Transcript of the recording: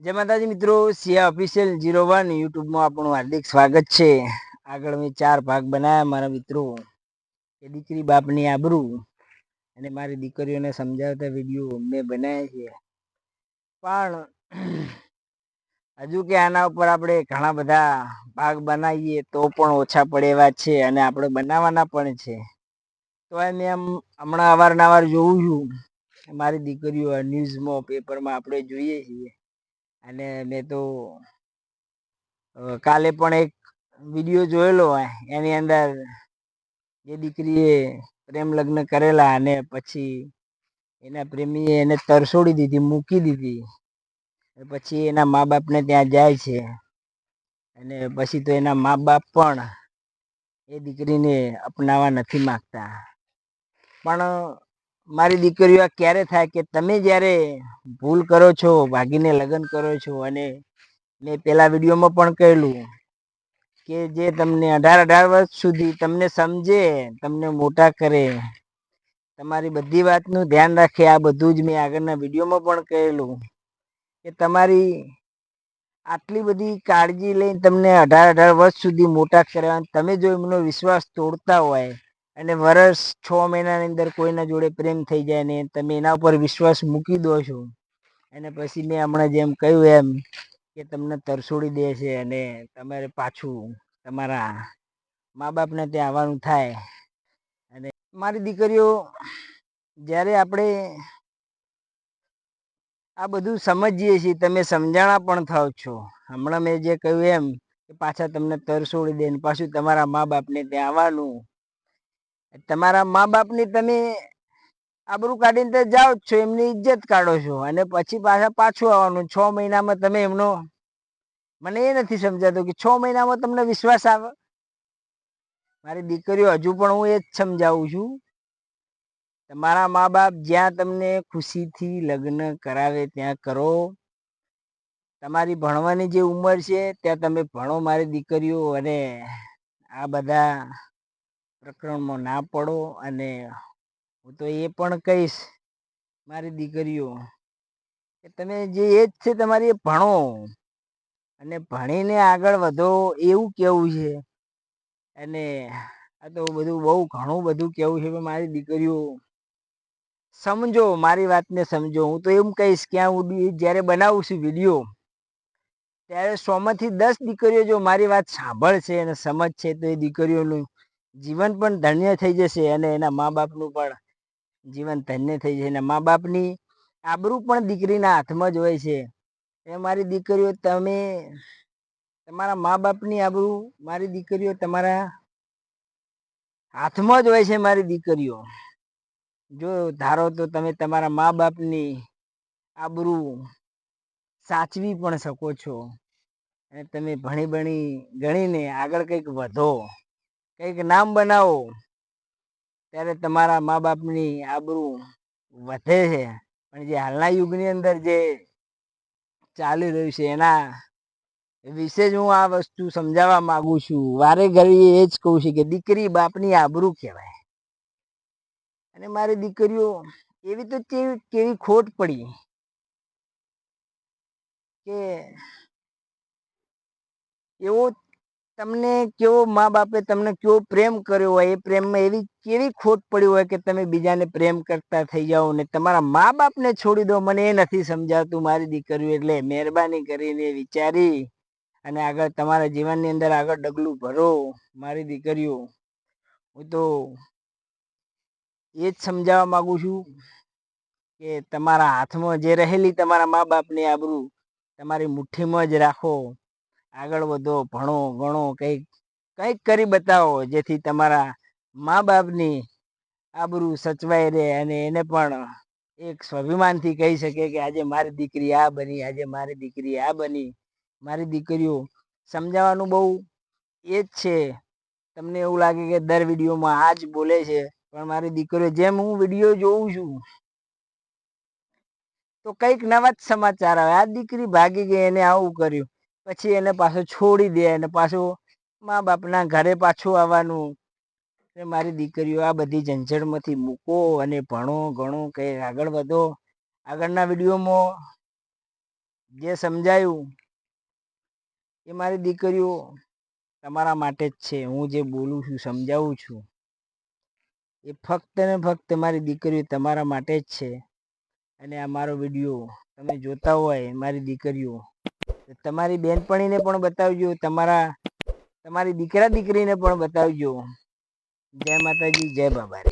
જય માતાજી મિત્રો, સિયા ઓફિશિયલ 01 યુટ્યુબમાં આપણું હાર્દિક સ્વાગત છે. આગળ મેં 4 ભાગ બનાવ્યા મારા મિત્રો, કે દીકરી બાપની આબરૂ અને મારી દીકરીઓને સમજાવતા વિડીયો મેં બનાવ્યા છે. પણ હજુ કે આના ઉપર આપણે ઘણા બધા ભાગ બનાવીએ તો પણ ઓછા પડે એવા છે, અને આપણે બનાવવાના પણ છે. તો મેં હમણાં અવારનવાર જોઉં છું, મારી દીકરીઓ ન્યૂઝમાં પેપરમાં આપણે જોઈએ છીએ. અને મેં તો કાલે પણ એક વિડીયો જોયેલો હોય, એની અંદર જે દીકરીએ પ્રેમ લગ્ન કરેલા અને પછી એના પ્રેમીએ એને તરછોડી દીધી, મૂકી દીધી. પછી એના મા બાપને ત્યાં જાય છે, અને પછી તો એના મા બાપ પણ એ દીકરીને અપનાવવા નથી માગતા. પણ મારી દીકરીઓ ક્યારે થાય કે તમે જ્યારે ભૂલ કરો છો, ભાગીને લગ્ન કરો છો, અને મેં પેલા વિડીયોમાં પણ કહેલું કે જે તમને 18 વર્ષ સુધી તમને સમજે, તમને મોટા કરે, તમારી બધી વાતનું ધ્યાન રાખે, આ બધું જ મેં આગળના વિડીયોમાં પણ કહેલું કે તમારી આટલી બધી કાળજી લઈને તમને 18 વર્ષ સુધી મોટા કર્યા, તમે જો એમનો વિશ્વાસ તોડતા હોય અને વર્ષ 6 મહિનાની અંદર કોઈના જોડે પ્રેમ થઈ જાય ને તમે એના ઉપર વિશ્વાસ મૂકી દો છો, અને પછી મેં હમણાં જેમ કહ્યું એમ કે તમને તરછોડી દે છે, અને તમારે પાછું તમારા મા બાપને ત્યાં આવવાનું થાય. અને મારી દીકરીઓ, જ્યારે આપણે આ બધું સમજીએ છીએ, તમે સમજાણા પણ થાવ છો. હમણાં મેં જે કહ્યું એમ કે પાછા તમને તરછોડી દે, પાછું તમારા મા બાપને ત્યાં આવવાનું. તમારા મા બાપની તમે આબરૂ કાઢીને તો જાઓ જ છો, એમની ઇજ્જત કાઢો છો, અને પછી પાછું આવવાનું. 6 મહિનામાં તમે એમનો, મને એ નથી સમજાતું કે 6 મહિનામાં તમને વિશ્વાસ આવે. મારી દીકરીઓ, હજુ પણ હું એ જ સમજાવું છું, તમારા મા બાપ જ્યાં તમને ખુશીથી લગ્ન કરાવે ત્યાં કરો. તમારી ભણવાની જે ઉંમર છે ત્યાં તમે ભણો મારી દીકરીઓ, અને આ બધા પ્રકરણમાં ના પડો. અને હું તો એ પણ કહીશ મારી દીકરીઓ કે તમે જે એજ છે તમારી, એ ભણો અને ભણીને આગળ વધો, એવું કેવું છે. અને આ તો બધું બહુ ઘણું બધું કેવું છે, મારી દીકરીઓ સમજો, મારી વાતને સમજો. હું તો એમ કહીશ કે હું જ્યારે બનાવું છું વિડીયો, ત્યારે 100માંથી 10 દીકરીઓ જો મારી વાત સાંભળશે અને સમજશે, તો એ દીકરીઓનું જીવન પણ ધન્ય થઈ જશે, અને એના મા બાપનું પણ જીવન ધન્ય થઈ જશે. એના મા બાપની આબરૂ પણ દીકરીના હાથમાં જ હોય છે. એ મારી દીકરીઓ, તમે તમારા મા બાપની આબરૂ, મારી દીકરીઓ, તમારા હાથમાં જ હોય છે. મારી દીકરીઓ, જો ધારો તો તમે તમારા મા બાપની આબરૂ સાચવી પણ શકો છો, અને તમે ગણીને આગળ કંઈક વધો, કંઈક નામ બનાવો, ત્યારે તમારા મા બાપની આબરૂ વધે છે. પણ જે હાલના યુગની અંદર જે ચાલી રહ્યું છે, એના વિશે જ હું આ વસ્તુ સમજાવવા માંગુ છું. વારે ઘડીએ એ જ કહું છું કે દીકરી બાપની આબરૂ કહેવાય. અને મારી દીકરીઓ, એવી તો કેવી ખોટ પડી કે એવો તમને કેવો મા બાપે તમને કેવો પ્રેમ કર્યો હોય, એ પ્રેમમાં એવી કેવી ખોટ પડી હોય કે તમે બીજાને પ્રેમ કરતા થઈ જાઓ ને તમારા મા બાપને છોડી દો. મને એ નથી સમજાતું મારી દીકરીઓ. એટલે મહેરબાની કરીને વિચારી અને આગળ તમારા જીવનની અંદર આગળ ડગલું ભરો મારી દીકરીઓ. હું તો એ જ સમજાવવા માંગુ છું કે તમારા હાથમાં જે રહેલી તમારા મા બાપની આબરૂ તમારી મુઠ્ઠીમાં જ રાખો. આગળ વધો, ભણો ગણો, કંઈક કરી બતાવો, જેથી તમારા મા બાપની આબરૂ સચવાઈ રહે, અને એને પણ એક સ્વાભિમાનથી કહી શકે કે આજે મારી દીકરી આ બની, આજે મારી દીકરી આ બની. મારી દીકરીઓ, સમજાવવાનું બહુ એ જ છે. તમને એવું લાગે કે દર વિડીયોમાં આ જ બોલે છે, પણ મારી દીકરીઓ, જેમ હું વિડીયો જોઉં છું તો કંઈક નવા જ સમાચાર આવે. આ દીકરી ભાગી ગઈ, એને આવું કર્યું, પછી એને પાછો છોડી દે, અને પાછું મા બાપના ઘરે પાછું આવવાનું. મારી દીકરીઓ, આ બધી ઝંઝટમાંથી મૂકો અને ભણો ગણો, કંઈ આગળ વધો. આગળના વિડીયોમાં જે સમજાયું એ મારી દીકરીઓ તમારા માટે જ છે. હું જે બોલું છું, સમજાવું છું, એ ફક્ત ને ફક્ત મારી દીકરીઓ તમારા માટે જ છે. અને આ મારો વિડીયો તમે જોતા હોય મારી દીકરીઓ, તમારી બેનપણીને પણ બતાવજો, તમારી દીકરા દીકરીને પણ બતાવજો. જય માતાજી, જય બાબા રે.